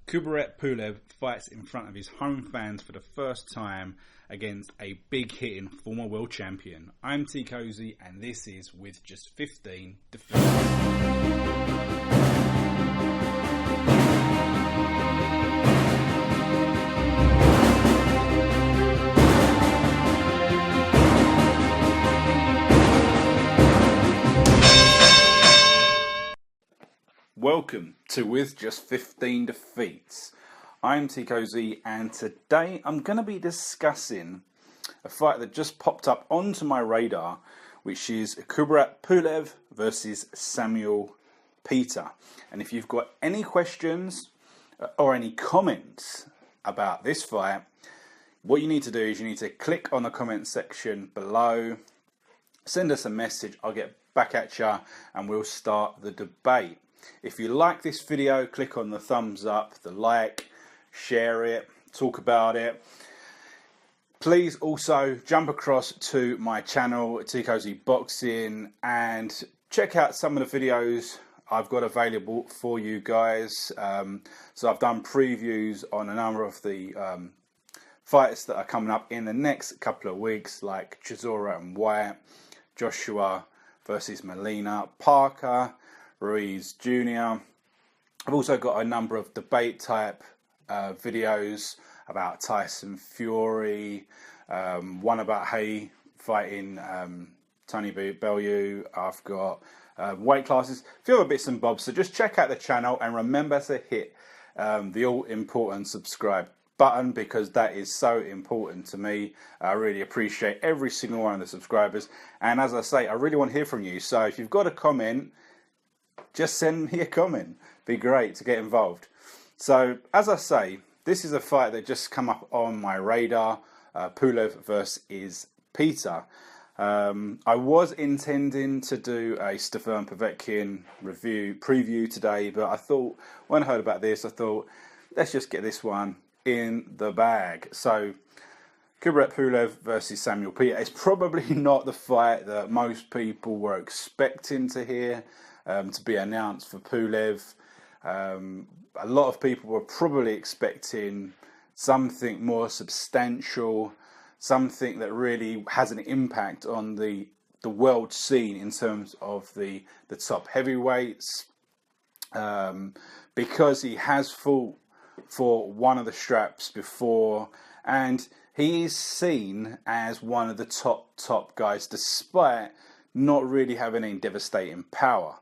Kubrat Pulev fights in front of his home fans for the first time against a big-hitting former world champion. I'm Teekosey, and this is With Just 15 Defeats. Welcome to With Just 15 Defeats. I'm Teekosey, and today I'm going to be discussing a fight that just popped up onto my radar, which is Kubrat Pulev versus Samuel Peter. And if you've got any questions or any comments about this fight, what you need to do is you need to click on the comment section below, send us a message, I'll get back at you and we'll start the debate. If you like this video, click on the thumbs up, the like, share it, talk about it. Please also jump across to my channel, Teekosey Boxing, and check out some of the videos I've got available for you guys. So I've done previews on a number of the fights that are coming up in the next couple of weeks, like Chisora and Wyatt, Joshua versus Molina, Parker, Ruiz Jr. I've also got a number of debate type videos about Tyson Fury, one about Haye fighting Tony Bellew. I've got weight classes, a few other bits and bobs. So just check out the channel and remember to hit the all important subscribe button, because that is so important to me. I really appreciate every single one of the subscribers, and as I say, I really want to hear from you. So if you've got a comment, just send me a comment. Be great to get involved. So as I say, this is a fight that just come up on my radar. Pulev versus Peter. I was intending to do a Stefan Povetkin preview today, but I thought, when I heard about this, I thought, let's just get this one in the bag. So Kubrat Pulev versus Samuel Peter is probably not the fight that most people were expecting to hear to be announced for Pulev. A lot of people were probably expecting something more substantial, something that really has an impact on the world scene in terms of the top heavyweights, because he has fought for one of the straps before, and he is seen as one of the top guys, despite not really having any devastating power.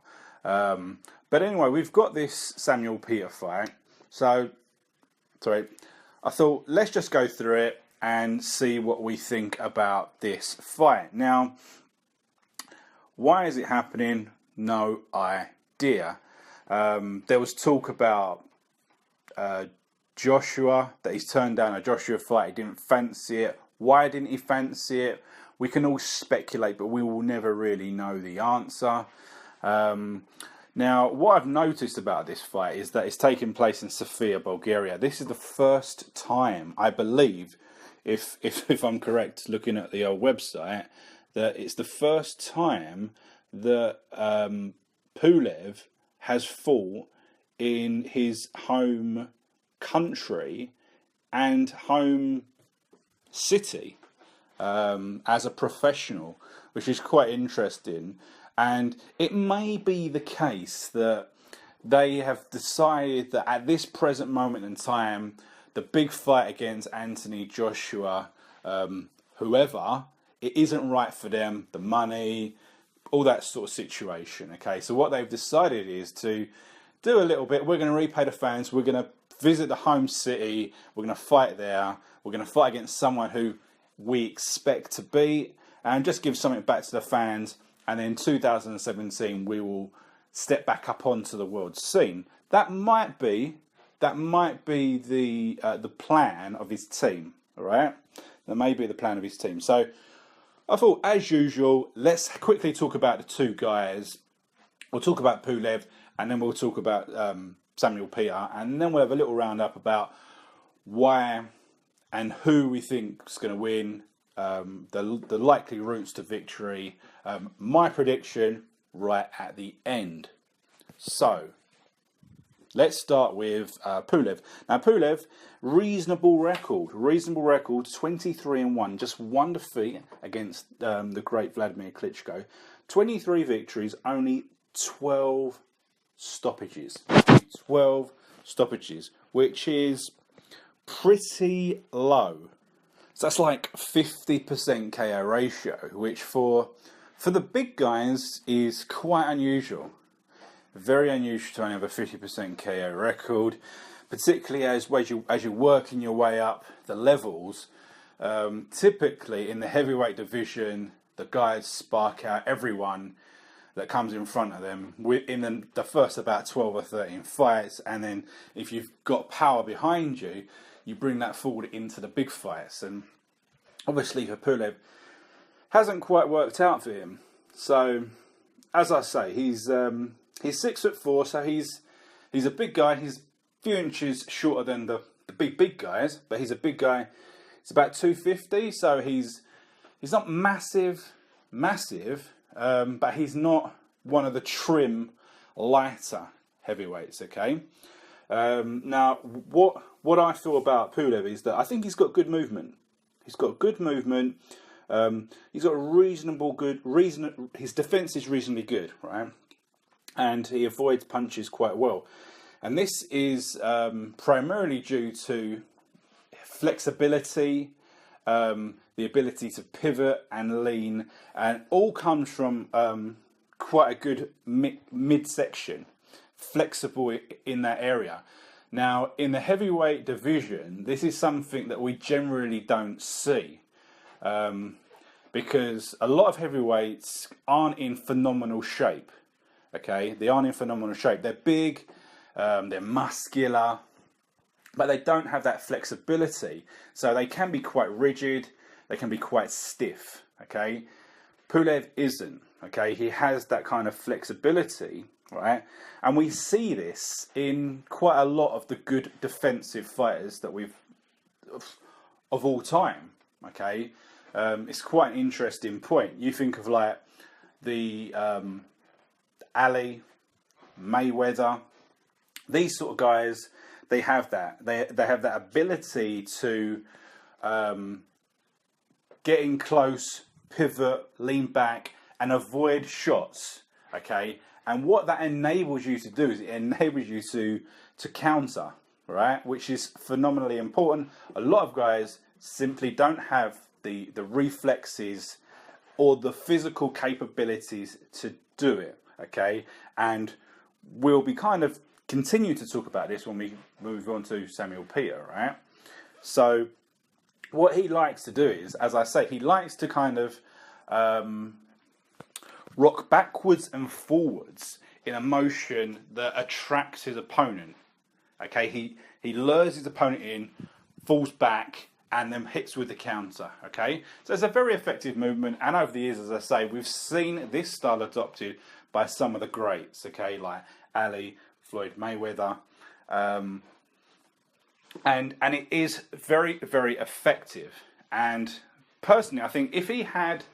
But anyway, we've got this Samuel Peter fight. So, I thought, let's just go through it and see what we think about this fight. Now, why is it happening? No idea. There was talk about Joshua, that he's turned down a Joshua fight. He didn't fancy it. Why didn't he fancy it? We can all speculate, but we will never really know the answer. Now, what I've noticed about this fight is that it's taking place in Sofia, Bulgaria. This is the first time, I believe, if I'm correct, looking at the old website, that it's the first time that Pulev has fought in his home country and home city as a professional, which is quite interesting. And it may be the case that they have decided that at this present moment in time, the big fight against Anthony Joshua, whoever, it isn't right for them, the money, all that sort of situation. Okay, so what they've decided is to do a little bit. We're going to repay the fans. We're going to visit the home city. We're going to fight there. We're going to fight against someone who we expect to beat, and just give something back to the fans. And then 2017, we will step back up onto the world scene. That might be the plan of his team. All right, that may be the plan of his team. So I thought, as usual, let's quickly talk about the two guys. We'll talk about Pulev, and then we'll talk about Samuel Peter, and then we'll have a little roundup about why and who we think is going to win. The likely routes to victory, my prediction right at the end. So, let's start with Pulev. Now, Pulev, reasonable record, 23-1, just one defeat against the great Wladimir Klitschko. 23 victories, only 12 stoppages. 12 stoppages, which is pretty low. So that's like 50% KO ratio, which for the big guys is quite unusual. Very unusual to only have a 50% KO record, particularly as you're working your way up the levels. Typically in the heavyweight division, the guys spark out everyone that comes in front of them in the first about 12 or 13 fights, and then if you've got power behind you, you bring that forward into the big fights. And obviously for Pulev, hasn't quite worked out for him. So, as I say, he's 6'4", so he's a big guy. He's a few inches shorter than the big guys, but he's a big guy. He's about 250, so he's not massive, but he's not one of the trim, lighter heavyweights. Okay. Now, what I feel about Pulev is that I think he's got good movement. He's got good movement. He's got his defense is reasonably good, right? And he avoids punches quite well. And this is primarily due to flexibility, the ability to pivot and lean, and all comes from quite a good midsection, flexible in that area. Now, in the heavyweight division, this is something that we generally don't see, because a lot of heavyweights aren't in phenomenal shape. Okay, they aren't in phenomenal shape. They're big, they're muscular, but they don't have that flexibility. So they can be quite rigid, they can be quite stiff. Okay, Pulev isn't. Okay, he has that kind of flexibility, right? And we see this in quite a lot of the good defensive fighters that we've of all time. Okay, it's quite an interesting point. You think of like the Ali, Mayweather, these sort of guys. They have that. They have that ability to get in close, pivot, lean back, and avoid shots. Okay, and what that enables you to do is it enables you to counter, right? Which is phenomenally important. A lot of guys simply don't have the reflexes or the physical capabilities to do it. Okay, and we'll be kind of continue to talk about this when we move on to Samuel Peter, right? So what he likes to do is, as I say, he likes to kind of rock backwards and forwards in a motion that attracts his opponent. Okay, he lures his opponent in, falls back, and then hits with the counter. Okay, so it's a very effective movement, and over the years, as I say, we've seen this style adopted by some of the greats. Okay, like Ali, Floyd, Mayweather, and it is very, very effective. And personally, I think if he had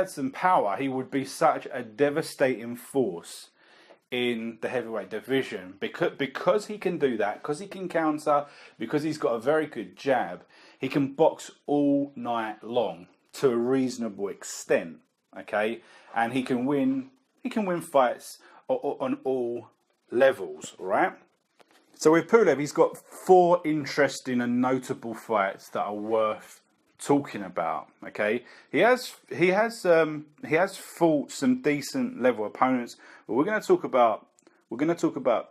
some power, he would be such a devastating force in the heavyweight division, because he can do that, because he can counter, because he's got a very good jab. He can box all night long to a reasonable extent. Okay, and he can win fights on all levels, right? So with Pulev, he's got 4 interesting and notable fights that are worth talking about. Okay, he has fought some decent level opponents, but we're going to talk about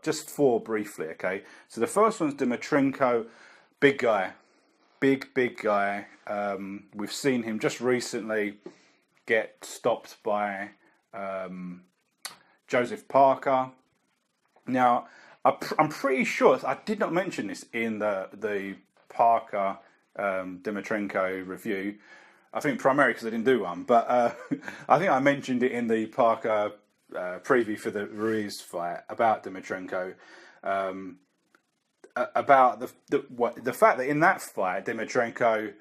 just 4 briefly. Okay, so the first one's Dimitrenko, big guy, big guy. We've seen him just recently get stopped by Joseph Parker. Now, I'm pretty sure I did not mention this in the Parker Dimitrenko review. I think primarily because I didn't do one, but I think I mentioned it in the Parker preview for the Ruiz fight about Dimitrenko, about the fact that in that fight Dimitrenko,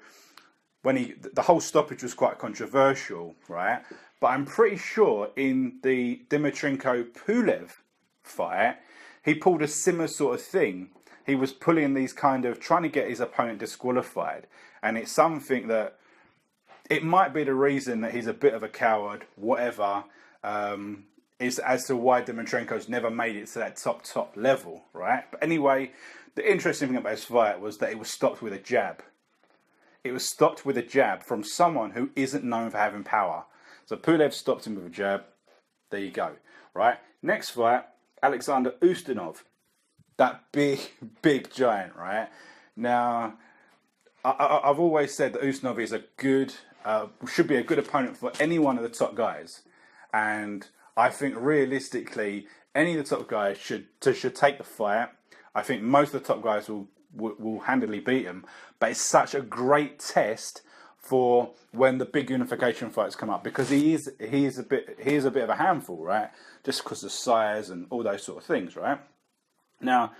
when the whole stoppage was quite controversial, right? But I'm pretty sure in the Dimitrenko Pulev fight, he pulled a similar sort of thing. He was pulling these kind of, trying to get his opponent disqualified. And it's something that, it might be the reason that he's a bit of a coward, whatever, is as to why Dimitrenko's never made it to that top level, right? But anyway, the interesting thing about this fight was that it was stopped with a jab. It was stopped with a jab from someone who isn't known for having power. So Pulev stopped him with a jab. There you go, right? Next fight, Alexander Ustinov. That big giant, right? Now, I've always said that Ustinov is should be a good opponent for any one of the top guys. And I think realistically, any of the top guys should take the fight. I think most of the top guys will handily beat him. But it's such a great test for when the big unification fights come up, because he is a bit of a handful, right? Just because of size and all those sort of things, right? Now,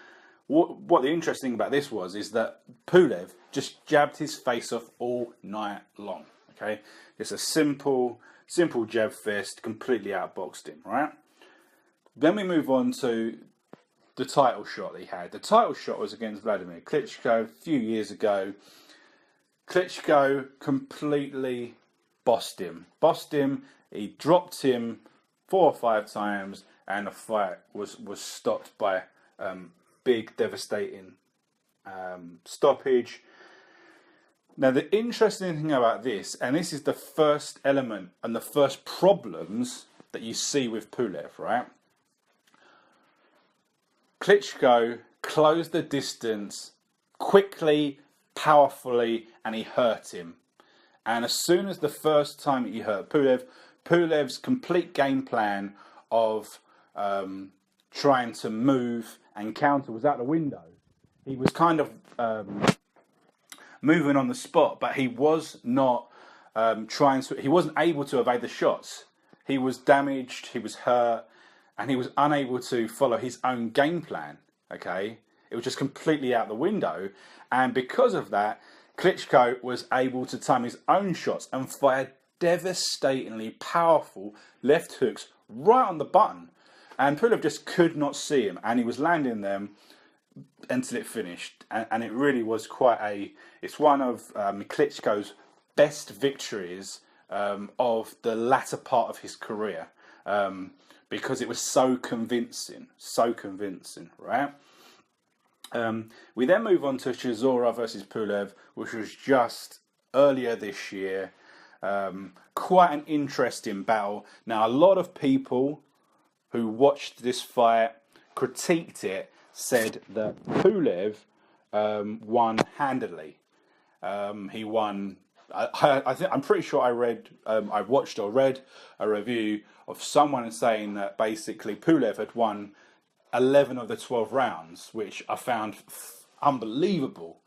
what the interesting about this is that Pulev just jabbed his face off all night long. Okay, it's a simple jab fist, completely outboxed him, right? Then we move on to the title shot that he had. The title shot was against Wladimir Klitschko a few years ago. Klitschko completely bossed him. He dropped him 4 or 5 times, and the fight was stopped by big, devastating stoppage. Now, the interesting thing about this, and this is the first element and the first problems that you see with Pulev, right? Klitschko closed the distance quickly, powerfully, and he hurt him. And as soon as the first time he hurt Pulev's complete game plan of trying to move and counter was out the window. He was kind of moving on the spot, but he was not he wasn't able to evade the shots. He was damaged, he was hurt, and he was unable to follow his own game plan, okay? It was just completely out the window. And because of that, Klitschko was able to time his own shots and fire devastatingly powerful left hooks right on the button. And Pulev just could not see him, and he was landing them until it finished. And it really was it's one of Klitschko's best victories of the latter part of his career, because it was so convincing, right? We then move on to Chisora versus Pulev, which was just earlier this year. Quite an interesting battle. Now, a lot of people who watched this fight, critiqued it, said that Pulev won handily. He won. I'm pretty sure I watched or read a review of someone saying that basically Pulev had won 11 of the 12 rounds, which I found unbelievable.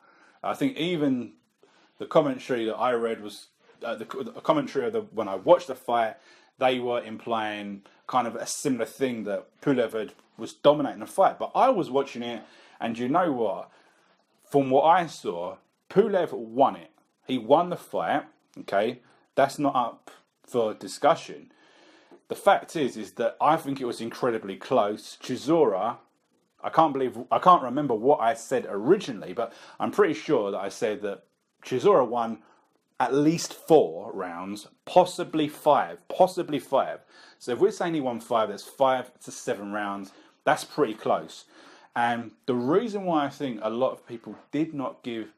I think even the commentary that I read was the commentary of when I watched the fight, they were implying kind of a similar thing, that Pulev was dominating the fight. But I was watching it, and you know what? From what I saw, Pulev won it. He won the fight. Okay, that's not up for discussion. The fact is that I think it was incredibly close. Chisora, I can't remember what I said originally, but I'm pretty sure that I said that Chisora won at least 4 rounds, possibly 5. So if we're saying he won 5, that's 5 to 7 rounds. That's pretty close. And the reason why I think a lot of people did not give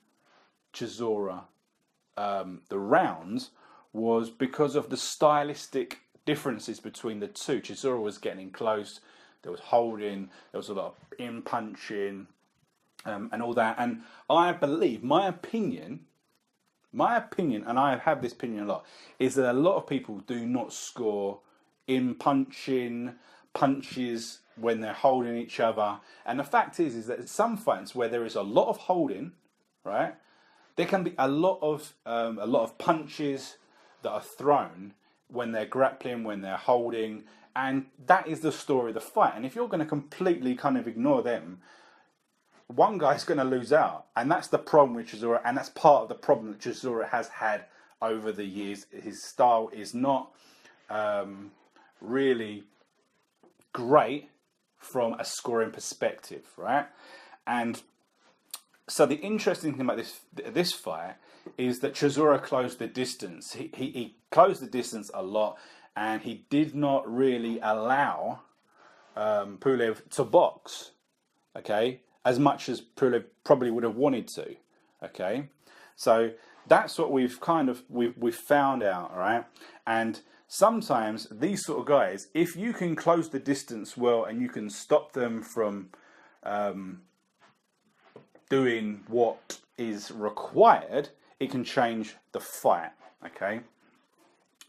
Chisora the rounds was because of the stylistic differences between the two. Chisora was getting in close, there was holding, there was a lot of in-punching, and all that. And I believe, my opinion, and I have this opinion a lot, is that a lot of people do not score in-punching punches when they're holding each other. And the fact is that in some fights where there is a lot of holding, right, there can be a lot of punches that are thrown when they're grappling, when they're holding, and that is the story of the fight. And if you're going to completely kind of ignore them, one guy's going to lose out, and that's the problem with Chisora, and that's part of the problem that Chisora has had over the years. His style is not really great from a scoring perspective, right? And so the interesting thing about this fight is that Chisora closed the distance. He closed the distance a lot, and he did not really allow Pulev to box, okay, as much as Pulev probably would have wanted to, okay. So that's what we've found out, right? And sometimes these sort of guys, if you can close the distance well and you can stop them from doing what is required, it can change the fight, okay?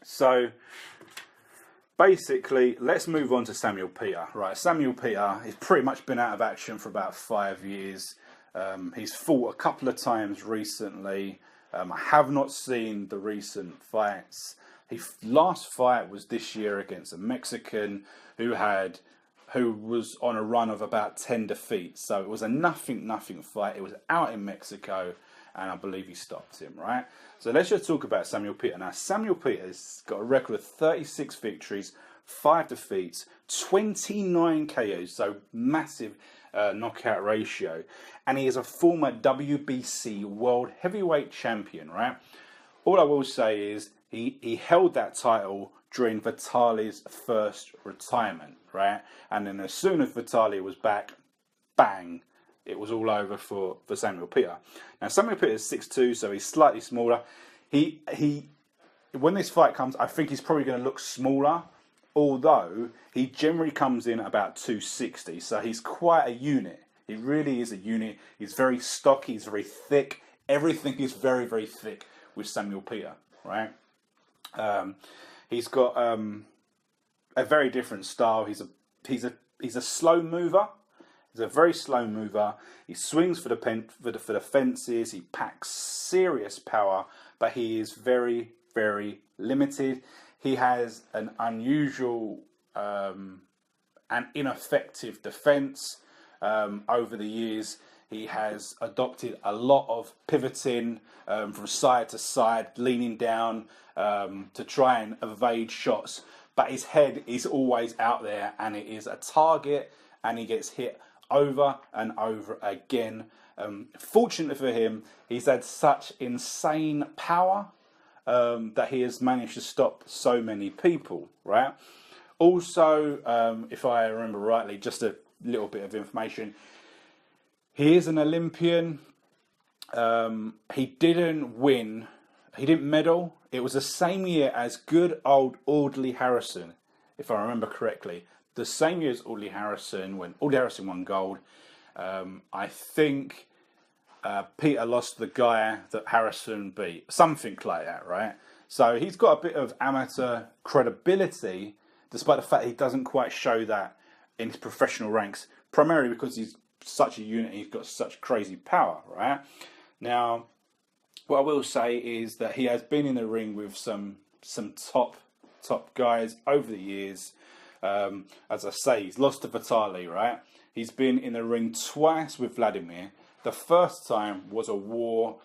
So basically, let's move on to Samuel Peter. Right, Samuel Peter, he's pretty much been out of action for about 5 years. He's fought a couple of times recently. I have not seen the recent fights. His last fight was this year against a Mexican who was on a run of about 10 defeats. So it was a nothing fight. It was out in Mexico, and I believe he stopped him, right? So let's just talk about Samuel Peter. Now, Samuel Peter's got a record of 36 victories, 5 defeats, 29 KOs, so massive knockout ratio. And he is a former WBC World Heavyweight Champion, right? All I will say is he held that title during Vitali's first retirement, right? And then as soon as Vitali was back, bang, it was all over for Samuel Peter. Now, Samuel Peter is 6'2", so he's slightly smaller. When this fight comes, I think he's probably going to look smaller, although he generally comes in about 260, so he's quite a unit. He really is a unit. He's very stocky, he's very thick. Everything is very, very thick with Samuel Peter, right? He's got a very different style. He's a slow mover. He's a very slow mover. He swings for the fences. He packs serious power, but he is very, very limited. He has an unusual and ineffective defense. Over the years, he has adopted a lot of pivoting from side to side, leaning down to try and evade shots. But his head is always out there, and it is a target, and he gets hit over and over again. Fortunately for him, he's had such insane power that he has managed to stop so many people, right? Also, if I remember rightly, just a little bit of information, he is an Olympian. He didn't win. He didn't medal. It was the same year as good old Audley Harrison, if I remember correctly. The same year as Audley Harrison, when Audley Harrison won gold. I think Peter lost the guy that Harrison beat. Something like that, right? So he's got a bit of amateur credibility, despite the fact he doesn't quite show that in his professional ranks, primarily because he's such a unit, he's got such crazy power, right? Now, what I will say is that he has been in the ring with some top guys over the years. As I say, he's lost to Vitali, right? He's been in the ring twice with Wladimir. The first time was a war.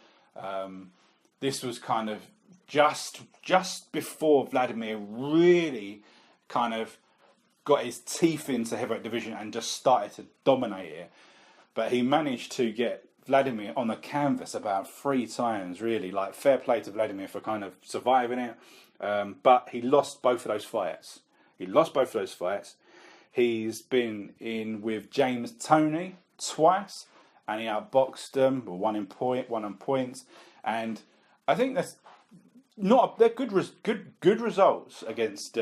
This was kind of just before Wladimir really kind of got his teeth into heavyweight division and just started to dominate it. But he managed to get Wladimir on the canvas about 3 times, really. Like, fair play to Wladimir for kind of surviving it. But he lost both of those fights. He's been in with James Toney twice, and he outboxed them, or one on points. And I think they're good results against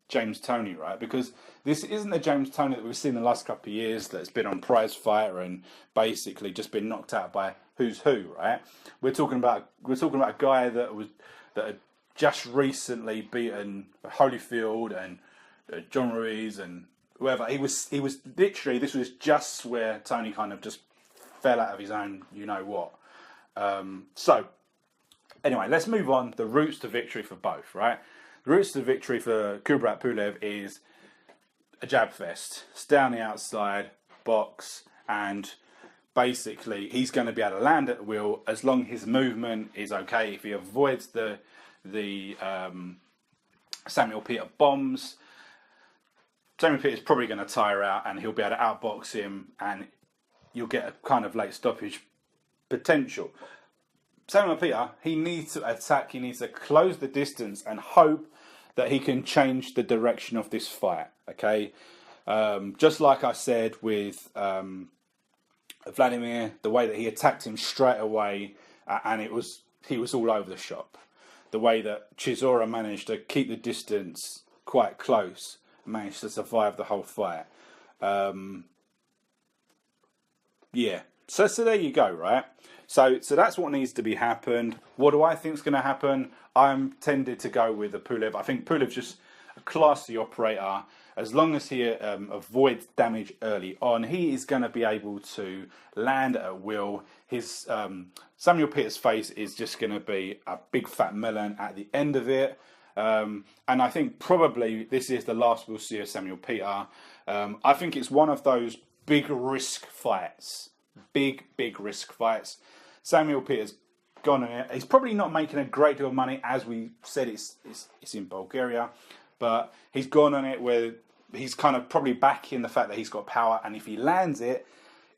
James Toney, right? Because this isn't the James Toney that we've seen the last couple of years that's been on Prize Fighter and basically just been knocked out by who's who, right? We're talking about a guy that had just recently beaten Holyfield and John Ruiz and whoever. He was literally, this was just where Toney kind of just fell out of his own you know what. So anyway, let's move on. The routes to victory for both, right? The routes to victory for Kubrat Pulev is a jab fest. Stay on the outside, box, and basically he's going to be able to land at the wheel as long as his movement is okay. If he avoids the Samuel Peter bombs, Jamie Pitter's probably going to tire out, and he'll be able to outbox him, and you'll get a kind of late stoppage potential. Samuel Peter, he needs to attack, he needs to close the distance and hope that he can change the direction of this fight, okay? Just like I said with Wladimir, the way that he attacked him straight away, and he was all over the shop. The way that Chisora managed to keep the distance quite close, managed to survive the whole fight. Yeah, so there you go, right? So that's what needs to be happened. What do I think is going to happen? I'm tended to go with the Pulev. I think Pulev's just a classy operator. As long as he avoids damage early on, he is going to be able to land at will. His Samuel Peter's face is just going to be a big fat melon at the end of it. And I think probably this is the last we'll see of Samuel Peter. I think it's one of those big risk fights. Big risk fights. Samuel Peter's gone in it. He's probably not making a great deal of money, as we said. It's in Bulgaria, but he's gone on it where he's kind of probably backing the fact that he's got power, and if he lands it,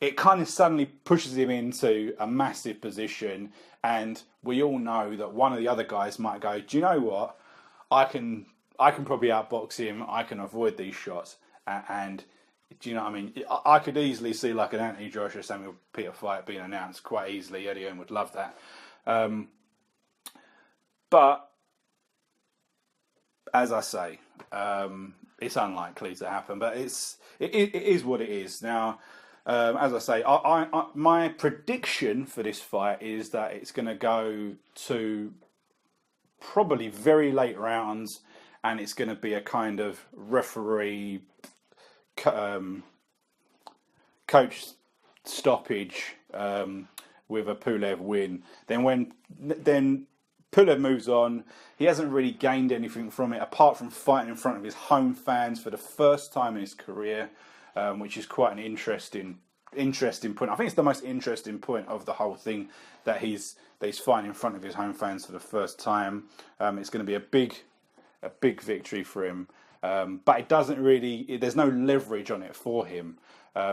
it kind of suddenly pushes him into a massive position. And we all know that one of the other guys might go, do you know what? I can probably outbox him. I can avoid these shots, and do you know what I mean? I could easily see like an Anthony Joshua Samuel Peter fight being announced quite easily. Eddie Hearn would love that. But as I say, it's unlikely to happen. But it is what it is. Now, as I say, my prediction for this fight is that it's going to go to probably very late rounds, and it's going to be a kind of referee coach stoppage with a Pulev win. Then Pulev moves on. He hasn't really gained anything from it apart from fighting in front of his home fans for the first time in his career, which is quite an interesting point. I think it's the most interesting point of the whole thing, that he's fighting in front of his home fans for the first time. It's going to be a big victory for him. But it doesn't really, there's no leverage on it for him.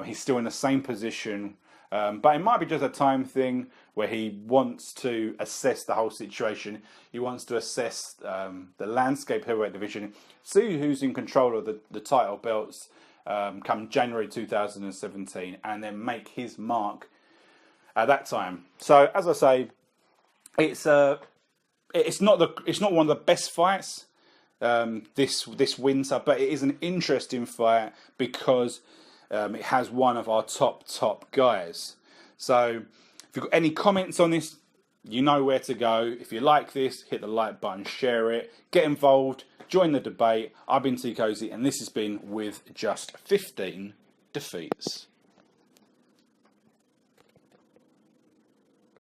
He's still in the same position, but it might be just a time thing where he wants to assess the whole situation. He wants to assess the landscape heavyweight division, see who's in control of the title belts come January 2017, and then make his mark at that time. So as I say, it's not one of the best fights this winter, but it is an interesting fight because it has one of our top guys. So if you've got any comments on this, you know where to go. If you like this, hit the like button, share it, get involved, join the debate. I've been Teekosey, and this has been With Just 15 Defeats.